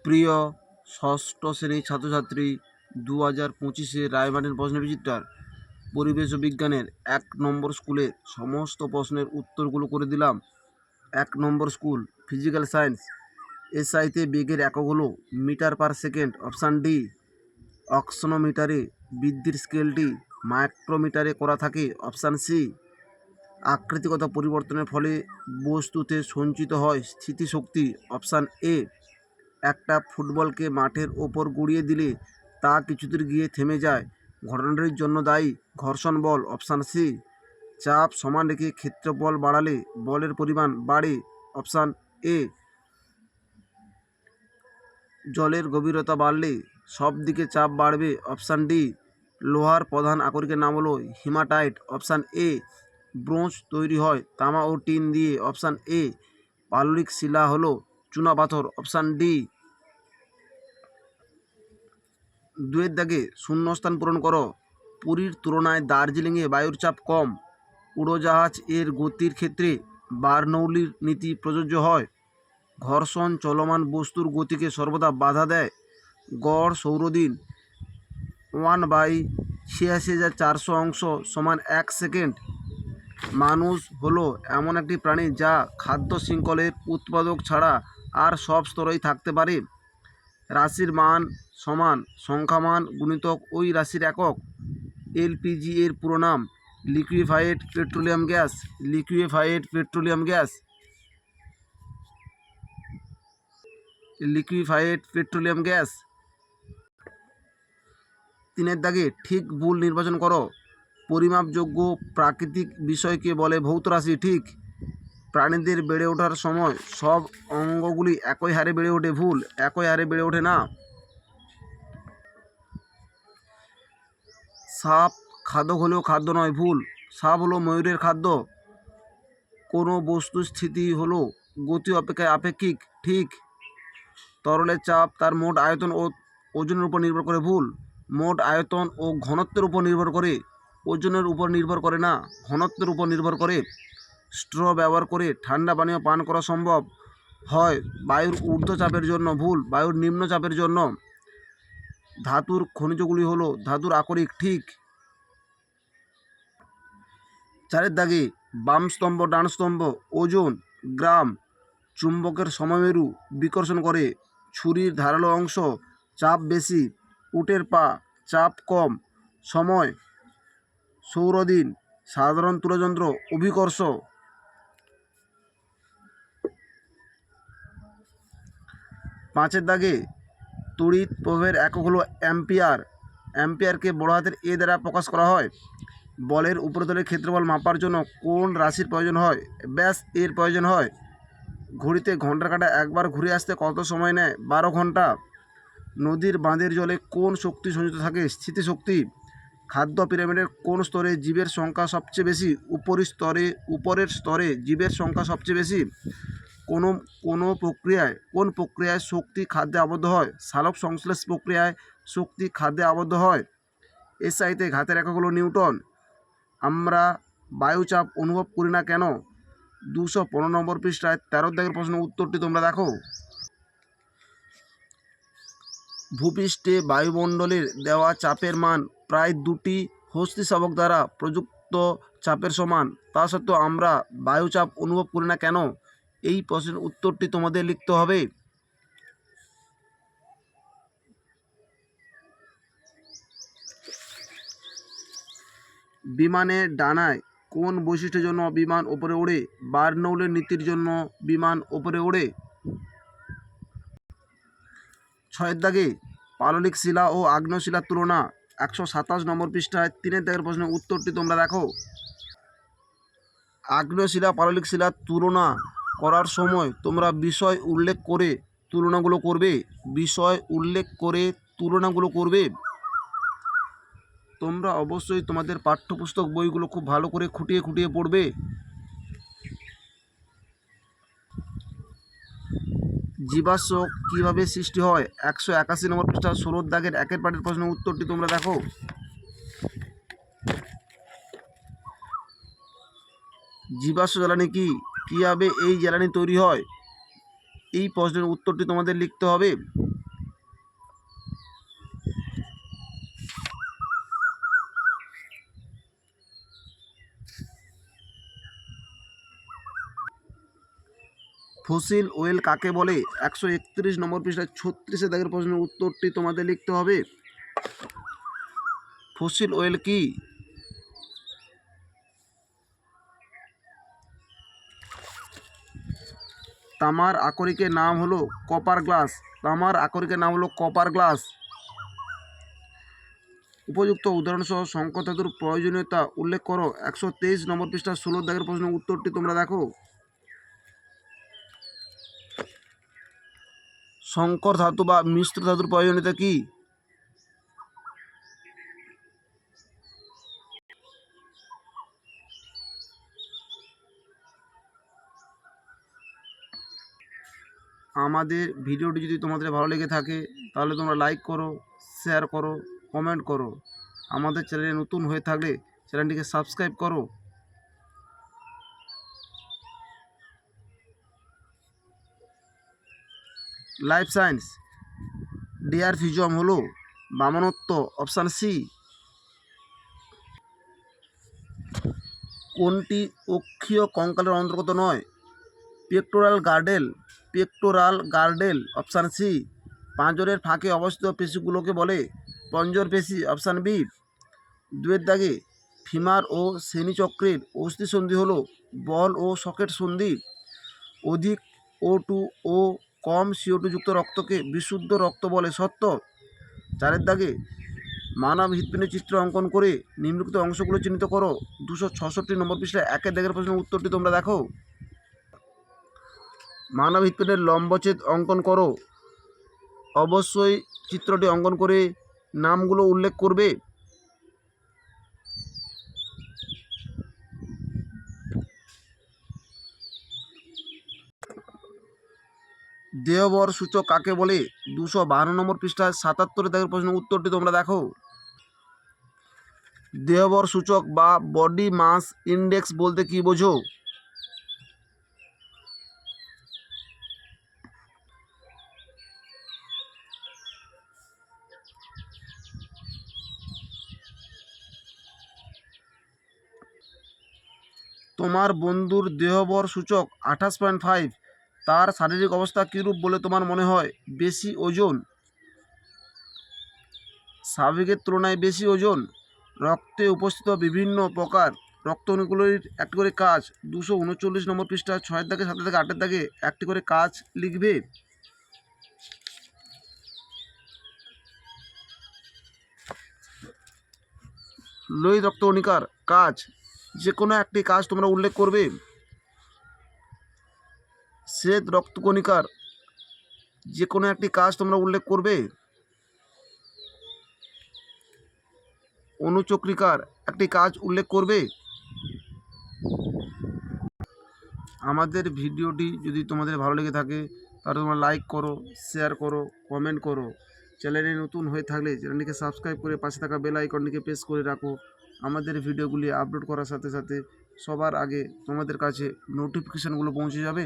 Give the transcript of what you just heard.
প্রিয় ষষ্ঠ শ্রেণীর ছাত্রছাত্রী 2025 রায়মার্টিন প্রশ্ন বিচিত্রার পরিবেশ ও বিজ্ঞানের 1 নম্বর স্কুলের সমস্ত প্রশ্নের উত্তরগুলো করে দিলাম। 1 নম্বর স্কুল ফিজিক্যাল সায়েন্স। এসআইতে বেগের একক হলো metre per second, option D. অক্সনোমিটারে বৃদ্ধির স্কেলটি মাইক্রোমিটারে করা থাকে, অপশান সি। আকৃতিগত পরিবর্তনের ফলে বস্তুতে সঞ্চিত হয় স্থিতিশক্তি, অপশান এ। একটা ফুটবলকে মাঠের ওপর গুঁড়িয়ে দিলে তা কিছুদূর গিয়ে থেমে যায়, ঘটনাটির জন্য দায়ী ঘর্ষণ বল, অপশান সি। চাপ সমান রেখে ক্ষেত্রফল বাড়ালে বলের পরিমাণ বাড়ে, অপশান এ। জলের গভীরতা বাড়লে সব দিকে চাপ বাড়বে, অপশান ডি। লোহার প্রধান আকরিকের নাম হলো হিমাটাইট, অপশান এ। ব্রোঞ্জ তৈরি হয় তামা ও টিন দিয়ে, অপশান এ। পাললিক শিলা হলো চুনাপাথর, অপশান ডি। 2 দাগে শূন্যস্থান পূরণ করো। পুরীর তুলনায় দার্জিলিংয়ে বায়ুর চাপ কম। উড়োজাহাজ এর গতির ক্ষেত্রে বার্নৌলির নীতি প্রযোজ্য হয়। ঘর্ষণ চলমান বস্তুর গতিকে সর্বদা বাধা দেয়। গড় সৌরদিন 1/86,400 অংশ সমান 1 সেকেন্ড। মানুষ হলো এমন একটি প্রাণী যা খাদ্য শৃঙ্খলের উৎপাদক ছাড়া আর সব স্তরেই থাকতে পারে। রাশির মান সমান সংখ্যামান গুণিতক ওই রাশির একক। এলপিজি এর পুরো নাম liquefied petroleum gas, liquefied petroleum gas, liquefied petroleum gas. 3 দাগে ঠিক ভুল নির্বাচন করো। পরিমাপযোগ্য প্রাকৃতিক বিষয়কে বলে ভৌত রাশি, ঠিক। প্রাণীদের বেড়ে ওঠার সময় সব অঙ্গগুলি একই হারে বেড়ে ওঠে, ভুল, একই হারে বেড়ে ওঠে না। সাপ খাদক হলেও খাদ্য নয়, ভুল, সাপ হলো ময়ূরের খাদ্য। কোনো বস্তুর স্থিতি হলো গতি অপেক্ষায় আপেক্ষিক, ঠিক। তরলের চাপ তার মোট আয়তন ও ওজনের উপর নির্ভর করে, ভুল। মোট আয়তন ও ঘনত্বের উপর নির্ভর করে, ওজনের উপর নির্ভর করে না, ঘনত্বের উপর নির্ভর করে। স্ট্র ব্যবহার করে ঠান্ডা পানীয় পান করা সম্ভব হয় বায়ুর ঊর্ধ্বচাপের জন্য, ভুল, বায়ুর নিম্নচাপের জন্য। ধাতুর খনিজগুলি হলো ধাতুর আকরিক, ঠিক। 4 দাগে বাম স্তম্ভ ডান স্তম্ভ। ওজন গ্রাম। চুম্বকের সমমেরু বিকর্ষণ করে। ছুরির ধারালো অংশ চাপ বেশি। উটের পা চাপ কম। সময় সৌরদিন। সাধারণ তুলযন্ত্র অভিকর্ষ। 5 দাগে তড়িৎ প্রবাহের একক হলো অ্যাম্পিয়ার। অ্যাম্পিয়ারকে বড় হাতের এ দ্বারা প্রকাশ করা হয়। বলের উপরিতলের ক্ষেত্রফল মাপার জন্য কোন রাশির প্রয়োজন হয়? ব্যাস এর প্রয়োজন হয়। ঘড়িতে ঘন্টার কাঁটা একবার ঘুরে আসতে কত সময় নেয়? 12 ঘন্টা। নদীর বাঁধের জলে কোন শক্তি সঞ্চিত থাকে? স্থিতিশক্তি। খাদ্য পিরামিডের কোন স্তরে জীবের সংখ্যা সবচেয়ে বেশি? উপরের স্তরে জীবের সংখ্যা সবচেয়ে বেশি। কোন প্রক্রিয়ায় শক্তি খাদ্যে আবদ্ধ হয়? সালোক সংশ্লেষ প্রক্রিয়ায় শক্তি খাদ্যে আবদ্ধ হয়। এসআইতে ঘাতের একক হলো নিউটন। আমরা বায়ুচাপ অনুভব করি না কেন? 215 নম্বর পৃষ্ঠায় 13 দাগের প্রশ্ন উত্তরটি তোমরা দেখো। ভূপৃষ্ঠে বায়ুমণ্ডলের দেওয়া চাপের মান প্রায় 2টি হস্তিশাবক দ্বারা প্রযুক্ত চাপের সমান। তা সত্ত্বেও আমরা বায়ুচাপ অনুভব করি না কেন? এই প্রশ্নের উত্তরটি তোমাদের লিখতে হবে। বিমানের ডানায় কোন বৈশিষ্ট্যের জন্য বিমান ওপরে ওড়ে? বার্নৌলির নীতির জন্য বিমান ওপরে ওড়ে। 6 দাগে পাললিক শিলা ও আগ্নেয় শিলার তুলনা। 127 নম্বর পৃষ্ঠায় 3 দাগের প্রশ্নের উত্তরটি তোমরা দেখো। আগ্নেয় শিলা পাললিক শিলার তুলনা করার সময় তোমরা বিষয় উল্লেখ করে তুলনাগুলো করবে, বিষয় উল্লেখ করে তুলনাগুলো করবে। তোমরা অবশ্যই তোমাদের পাঠ্যপুস্তক বইগুলো খুব ভালো করে খুঁটিয়ে খুঁটিয়ে পড়বে। জীবাশ্ম কিভাবে সৃষ্টি হয়? 181 নম্বর পৃষ্ঠা 16 দাগের 1 পাঠের প্রশ্নের উত্তরটি তোমরা দেখো। জীবাশ্ম জ্বালানি কি? কীভাবে এই জ্বালানি তৈরি হয়? এই প্রশ্নের উত্তরটি তোমাদের লিখতে হবে। ফসিল ওয়েল কাকে বলে? 131 নম্বর পৃষ্ঠায় 36 দাগের প্রশ্নের উত্তরটি তোমাদের লিখতে হবে। ফসিল ওয়েল কি? তামার আকরিকের নাম হলো কপার গ্লাস। তামার আকরিকের নাম হলো কপার গ্লাস। উপযুক্ত উদাহরণসহ সংকর ধাতুর প্রয়োজনীয়তা উল্লেখ করো। 123 নম্বর পৃষ্ঠা 16 দাগের প্রশ্নের উত্তরটি তোমরা দেখো। সংকর ধাতু বা মিশ্র ধাতুর প্রয়োজনীয়তা কি? আমাদের ভিডিওটি যদি তোমাদের ভালো লেগে থাকে তাহলে তোমরা লাইক করো, শেয়ার করো, কমেন্ট করো। আমাদের চ্যানেলে নতুন হয়ে থাকলে চ্যানেলটিকে সাবস্ক্রাইব করো। লাইফ সায়েন্স ডিয়ারফিজম হলো বামনত্ব, অপশান সি। কোনটি অক্ষীয় কঙ্কালের অন্তর্গত নয়? Pectoral girdle. Pectoral girdle, option C. পাঁজরের ফাঁকে অবস্থিত পেশিগুলোকে বলে পঞ্জর পেশি, অপশান বি। 2 দাগে ফিমার ও শ্রেণীচক্রের অস্থিসন্ধি হলো বল ও সকেট সন্ধি। অধিক O2 ও কম CO2 যুক্ত রক্তকে বিশুদ্ধ রক্ত বলে, সত্য। 4 দাগে মানব হৃৎপিণ্ডের চিত্র অঙ্কন করে নিম্নলিখিত অংশগুলো চিহ্নিত করো। 266 নম্বর পৃষ্ঠায় 1 দাগের প্রশ্নের উত্তরটি তোমরা দেখো। মানব হৃৎপিণ্ডের লম্বচ্ছেদ অঙ্কন করো। অবশ্যই চিত্রটি অঙ্কন করে নামগুলো উল্লেখ করবে। দেহবর সূচক কাকে বলে? 252 নম্বর পৃষ্ঠায় 77 দাগের প্রশ্নের উত্তরটি তোমরা দেখো। দেহবর সূচক বা বডি মাস ইন্ডেক্স বলতে কি বোঝো? তোমার বন্ধুর দেহবর সূচক 28.5, তার শারীরিক অবস্থা কীরূপ বলে তোমার মনে হয়? বেশি ওজন, স্বাভাবিকের তুলনায় বেশি ওজন, রক্তে উপস্থিত বিভিন্ন প্রকার রক্তঅণুগুলির একটি করে কাজ। 239 নম্বর পৃষ্ঠা 6 দাগে 7 দাগে 8 দাগে একটি করে কাজ লিখবে। লোহিত রক্তকণিকার কাজ, যে কোনো একটি কাজ তোমরা উল্লেখ করবে। শ্বেত রক্তকণিকার যে কোনো একটি কাজ তোমরা উল্লেখ করবে। অনুচক্রিকার একটি কাজ উল্লেখ করবে। আমাদের ভিডিওটি যদি তোমাদের ভালো লেগে থাকে তাহলে তোমরা লাইক করো, শেয়ার করো, কমেন্ট করো। চ্যানেলে নতুন হয়ে থাকলে চ্যানেলটিকে সাবস্ক্রাইব করে পাশে থাকা বেল আইকনটিকে প্রেস করে রাখো। আমাদের ভিডিওগুলি আপলোড করার সাথে সাথে সবার আগে তোমাদের কাছে নোটিফিকেশানগুলো পৌঁছে যাবে।